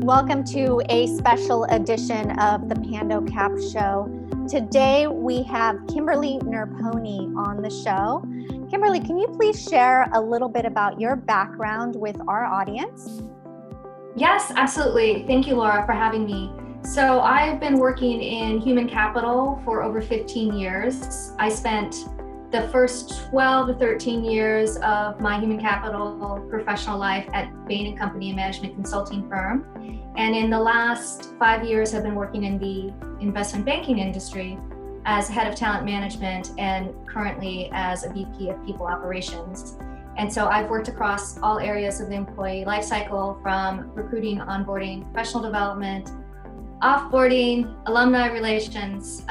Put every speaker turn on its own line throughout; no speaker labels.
Welcome to a special edition of the Pandocap show. Today we have Kimberly Nerpouni on the show. Kimberly, can you please share a little bit about your background with our audience?
Yes, absolutely. Thank you, Laura, for having me. So I've been working in human capital for over 15 years. I spent the first 12 to 13 years of my human capital professional life at Bain Company, a management consulting firm. And in the last 5 years, I've been working in the investment banking industry as head of talent management and currently as a VP of people operations. And so I've worked across all areas of the employee lifecycle, from recruiting, onboarding, professional development, offboarding, alumni relations,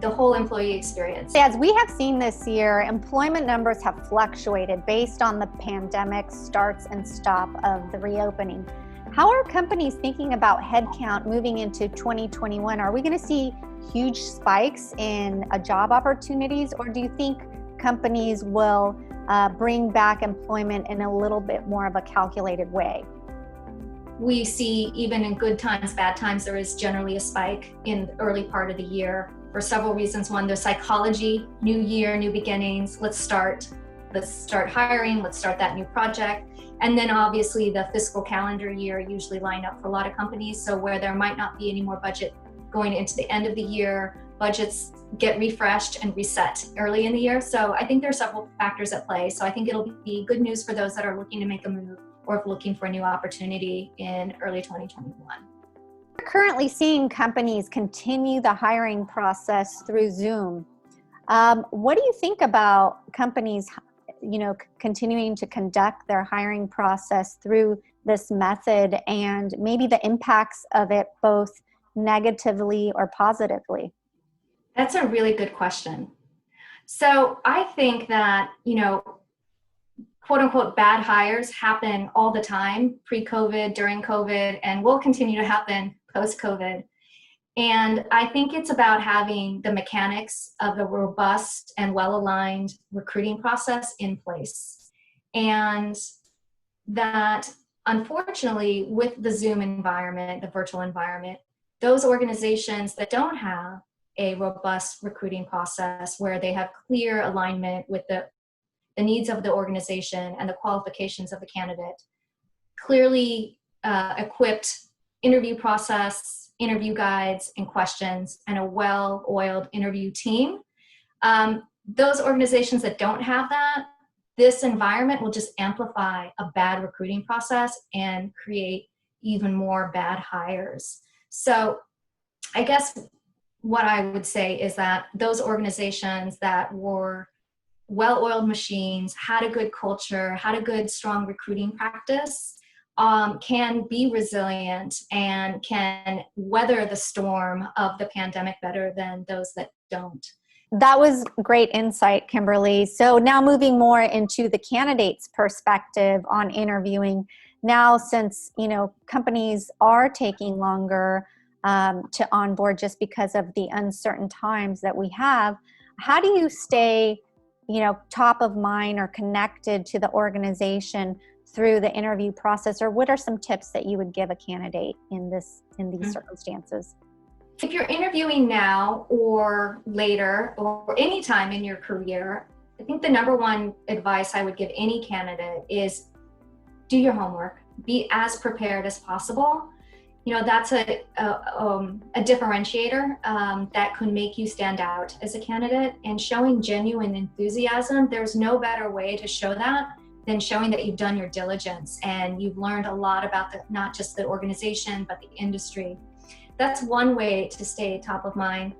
the whole employee experience.
As we have seen this year, employment numbers have fluctuated based on the pandemic starts and stop of the reopening. How are companies thinking about headcount moving into 2021? Are we going to see huge spikes in job opportunities, or do you think companies will bring back employment in a little bit more of a calculated way?
We see, even in good times, bad times, there is generally a spike in the early part of the year for several reasons. One, there's psychology, new year, new beginnings. Let's start hiring, let's start that new project. And then obviously the fiscal calendar year usually line up for a lot of companies. So where there might not be any more budget going into the end of the year, budgets get refreshed and reset early in the year. So I think there are several factors at play. So I think it'll be good news for those that are looking to make a move or looking for a new opportunity in early 2021.
We're currently seeing companies continue the hiring process through Zoom. What do you think about companies, continuing to conduct their hiring process through this method, and maybe the impacts of it both negatively or positively?
That's a really good question. So I think that, quote unquote, bad hires happen all the time, pre-COVID, during COVID, and will continue to happen post-COVID. And I think it's about having the mechanics of a robust and well-aligned recruiting process in place. And that, unfortunately, with the Zoom environment, the virtual environment, those organizations that don't have a robust recruiting process where they have clear alignment with the needs of the organization and the qualifications of the candidate, clearly equipped interview process, interview guides and questions, and a well-oiled interview team. Those organizations that don't have that, this environment will just amplify a bad recruiting process and create even more bad hires. So I guess what I would say is that those organizations that were well-oiled machines, had a good culture, had a good, strong recruiting practice, can be resilient and can weather the storm of the pandemic better than those that don't.
That was great insight, Kimberly. So now moving more into the candidate's perspective on interviewing. Now, since companies are taking longer to onboard just because of the uncertain times that we have, how do you stay top of mind or connected to the organization through the interview process? Or what are some tips that you would give a candidate in these circumstances?
If you're interviewing now or later or any time in your career, I think the number one advice I would give any candidate is do your homework, be as prepared as possible. That's a differentiator that could make you stand out as a candidate. And showing genuine enthusiasm, there's no better way to show that than showing that you've done your diligence and you've learned a lot about not just the organization, but the industry. That's one way to stay top of mind.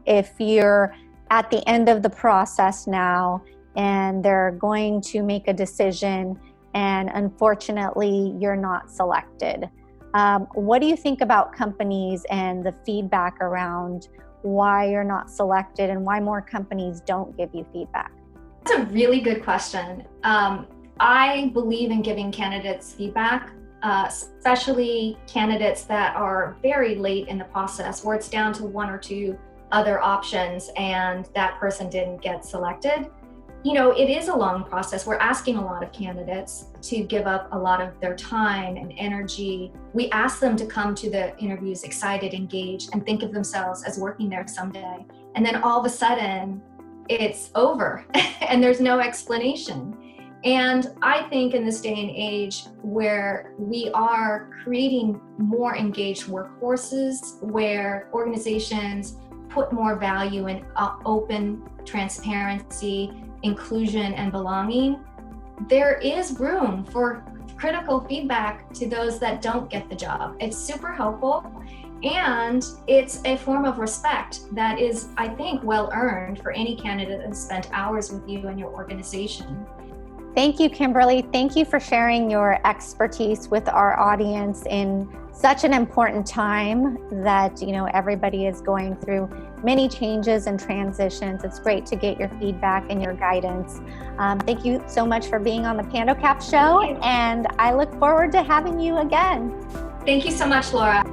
If you're at the end of the process now and they're going to make a decision and unfortunately you're not selected, what do you think about companies and the feedback around why you're not selected and why more companies don't give you feedback?
That's a really good question. I believe in giving candidates feedback, especially candidates that are very late in the process where it's down to one or two other options and that person didn't get selected. it is a long process. We're asking a lot of candidates to give up a lot of their time and energy. We ask them to come to the interviews excited, engaged, and think of themselves as working there someday. And then all of a sudden, it's over and there's no explanation. And I think in this day and age where we are creating more engaged workforces, where organizations put more value in open transparency, inclusion, and belonging, there is room for critical feedback to those that don't get the job. It's super helpful, and it's a form of respect that is, I think, well earned for any candidate that has spent hours with you and your organization.
Thank you, Kimberly. Thank you for sharing your expertise with our audience in such an important time that, everybody is going through many changes and transitions. It's great to get your feedback and your guidance. Thank you so much for being on the Pandocap show, and I look forward to having you again.
Thank you so much, Laura.